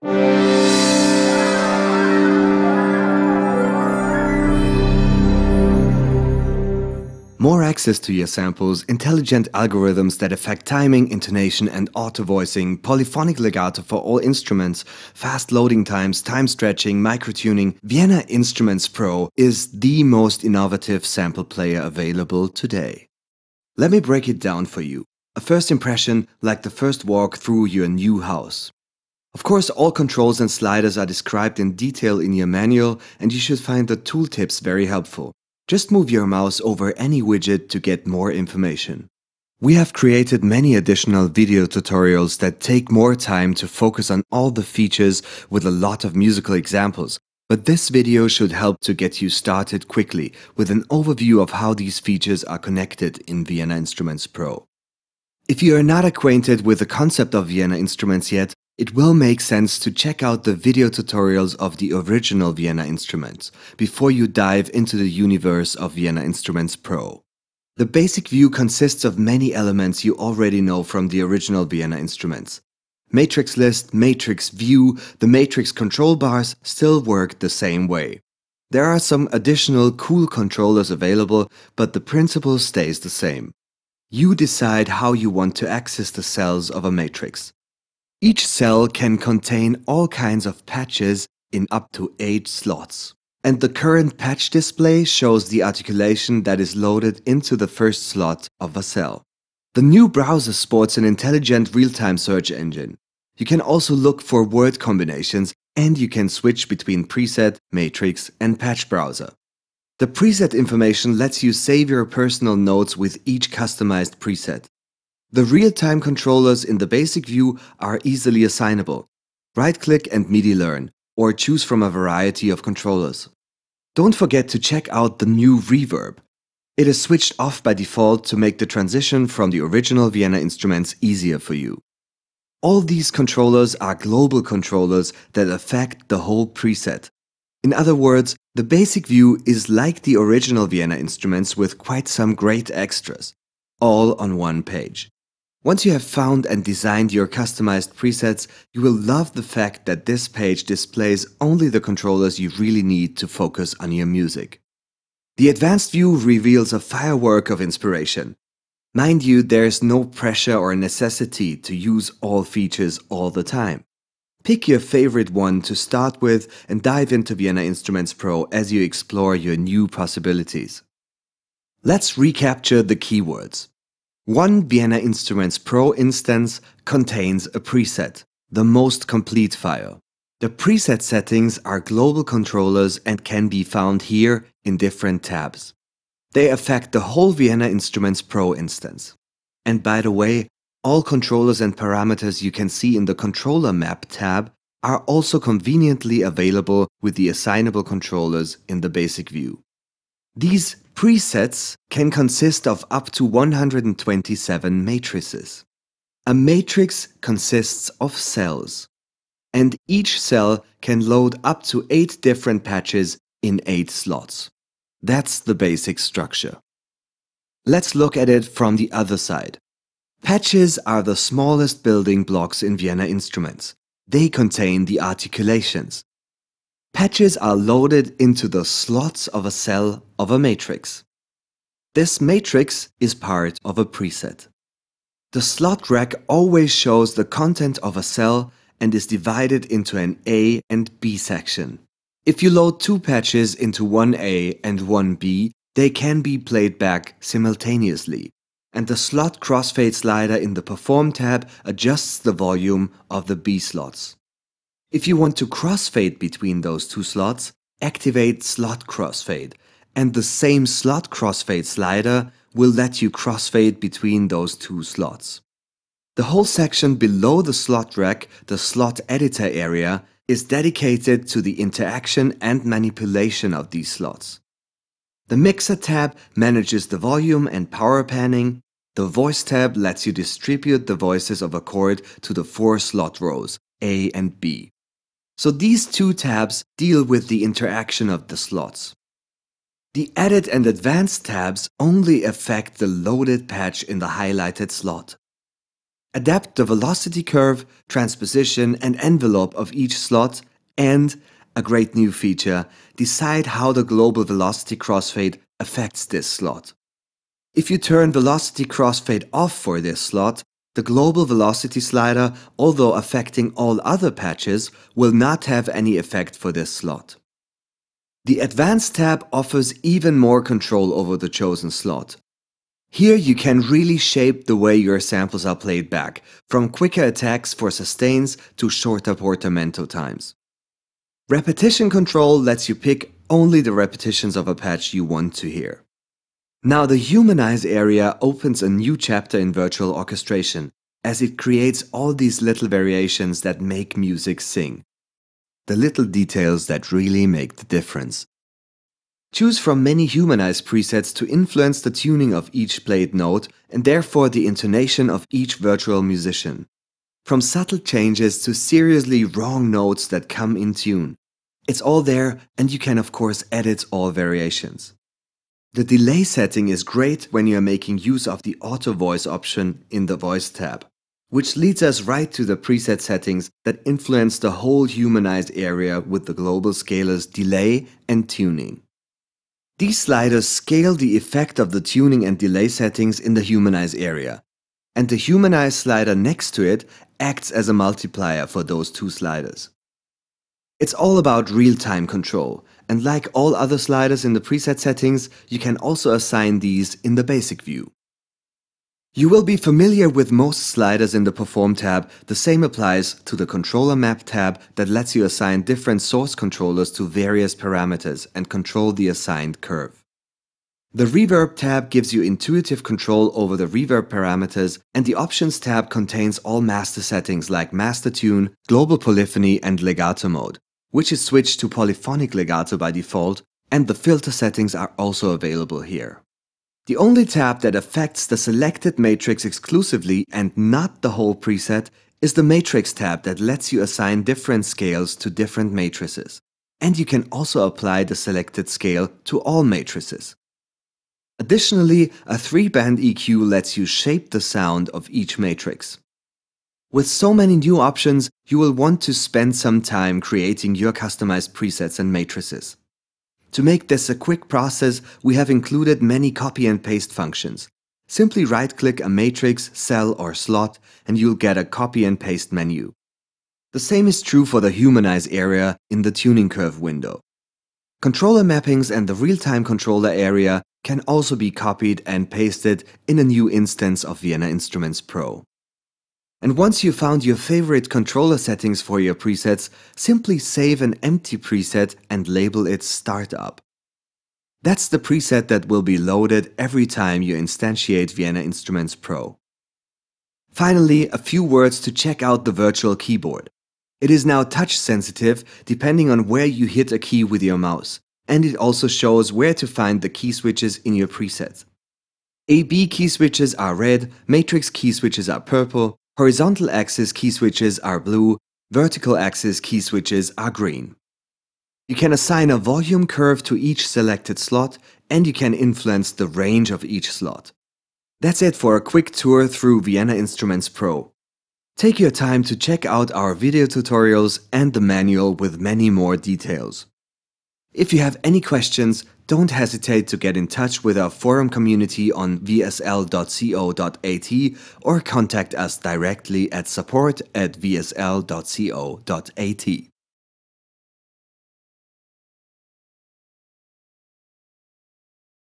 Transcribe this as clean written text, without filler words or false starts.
More access to your samples, intelligent algorithms that affect timing, intonation and auto-voicing, polyphonic legato for all instruments, fast loading times, time stretching, microtuning. Vienna Instruments Pro is the most innovative sample player available today. Let me break it down for you. A first impression, like the first walk through your new house. Of course, all controls and sliders are described in detail in your manual, and you should find the tooltips very helpful. Just move your mouse over any widget to get more information. We have created many additional video tutorials that take more time to focus on all the features with a lot of musical examples, but this video should help to get you started quickly with an overview of how these features are connected in Vienna Instruments Pro. If you are not acquainted with the concept of Vienna Instruments yet, it will make sense to check out the video tutorials of the original Vienna Instruments before you dive into the universe of Vienna Instruments Pro. The basic view consists of many elements you already know from the original Vienna Instruments. Matrix list, matrix view, the matrix control bars still work the same way. There are some additional cool controllers available, but the principle stays the same. You decide how you want to access the cells of a matrix. Each cell can contain all kinds of patches in up to 8 slots. And the current patch display shows the articulation that is loaded into the first slot of a cell. The new browser sports an intelligent real-time search engine. You can also look for word combinations, and you can switch between preset, matrix and patch browser. The preset information lets you save your personal notes with each customized preset. The real-time controllers in the basic view are easily assignable. Right-click and MIDI learn, or choose from a variety of controllers. Don't forget to check out the new Reverb. It is switched off by default to make the transition from the original Vienna Instruments easier for you. All these controllers are global controllers that affect the whole preset. In other words, the basic view is like the original Vienna Instruments with quite some great extras, all on one page. Once you have found and designed your customized presets, you will love the fact that this page displays only the controllers you really need to focus on your music. The advanced view reveals a firework of inspiration. Mind you, there is no pressure or necessity to use all features all the time. Pick your favorite one to start with and dive into Vienna Instruments Pro as you explore your new possibilities. Let's recapture the keywords. One Vienna Instruments Pro instance contains a preset, the most complete file. The preset settings are global controllers and can be found here in different tabs. They affect the whole Vienna Instruments Pro instance. And by the way, all controllers and parameters you can see in the Controller Map tab are also conveniently available with the assignable controllers in the basic view. These presets can consist of up to 127 matrices. A matrix consists of cells, and each cell can load up to 8 different patches in 8 slots. That's the basic structure. Let's look at it from the other side. Patches are the smallest building blocks in Vienna Instruments. They contain the articulations. Patches are loaded into the slots of a cell of a matrix. This matrix is part of a preset. The slot rack always shows the content of a cell and is divided into an A and B section. If you load 2 patches into one A and one B, they can be played back simultaneously, and the slot crossfade slider in the Perform tab adjusts the volume of the B slots. If you want to crossfade between those 2 slots, activate Slot Crossfade, and the same slot crossfade slider will let you crossfade between those 2 slots. The whole section below the slot rack, the slot editor area, is dedicated to the interaction and manipulation of these slots. The Mixer tab manages the volume and power panning. The Voice tab lets you distribute the voices of a chord to the 4 slot rows, A and B. So these 2 tabs deal with the interaction of the slots. The Edit and Advanced tabs only affect the loaded patch in the highlighted slot. adapt the velocity curve, transposition, and envelope of each slot, and, a great new feature, decide how the global velocity crossfade affects this slot. If you turn velocity crossfade off for this slot, the global velocity slider, although affecting all other patches, will not have any effect for this slot. The Advanced tab offers even more control over the chosen slot. Here you can really shape the way your samples are played back, from quicker attacks for sustains to shorter portamento times. Repetition control lets you pick only the repetitions of a patch you want to hear. Now the Humanize area opens a new chapter in virtual orchestration, as it creates all these little variations that make music sing. The little details that really make the difference. Choose from many Humanize presets to influence the tuning of each played note and therefore the intonation of each virtual musician. From subtle changes to seriously wrong notes that come in tune. It's all there, and you can of course edit all variations. The delay setting is great when you are making use of the auto voice option in the Voice tab, which leads us right to the preset settings that influence the whole Humanized area with the global scalars delay and tuning. These sliders scale the effect of the tuning and delay settings in the Humanize area, and the Humanize slider next to it acts as a multiplier for those two sliders. It's all about real-time control, and like all other sliders in the preset settings, you can also assign these in the basic view. You will be familiar with most sliders in the Perform tab. The same applies to the Controller Map tab that lets you assign different source controllers to various parameters and control the assigned curve. The Reverb tab gives you intuitive control over the reverb parameters, and the Options tab contains all master settings like Master Tune, Global Polyphony and Legato mode, which is switched to polyphonic legato by default, and the filter settings are also available here. The only tab that affects the selected matrix exclusively and not the whole preset is the Matrix tab that lets you assign different scales to different matrices. And you can also apply the selected scale to all matrices. Additionally, a 3-band EQ lets you shape the sound of each matrix. With so many new options, you will want to spend some time creating your customized presets and matrices. To make this a quick process, we have included many copy and paste functions. Simply right-click a matrix, cell or slot and you'll get a copy and paste menu. The same is true for the Humanize area in the Tuning Curve window. Controller mappings and the real-time controller area can also be copied and pasted in a new instance of Vienna Instruments Pro. And once you found your favorite controller settings for your presets, simply save an empty preset and label it Startup. That's the preset that will be loaded every time you instantiate Vienna Instruments Pro. Finally, a few words to check out the virtual keyboard. It is now touch sensitive depending on where you hit a key with your mouse, and it also shows where to find the key switches in your preset. AB key switches are red, matrix key switches are purple, horizontal axis key switches are blue, vertical axis key switches are green. You can assign a volume curve to each selected slot, and you can influence the range of each slot. That's it for a quick tour through Vienna Instruments Pro. Take your time to check out our video tutorials and the manual with many more details. If you have any questions, don't hesitate to get in touch with our forum community on vsl.co.at or contact us directly at support@vsl.co.at.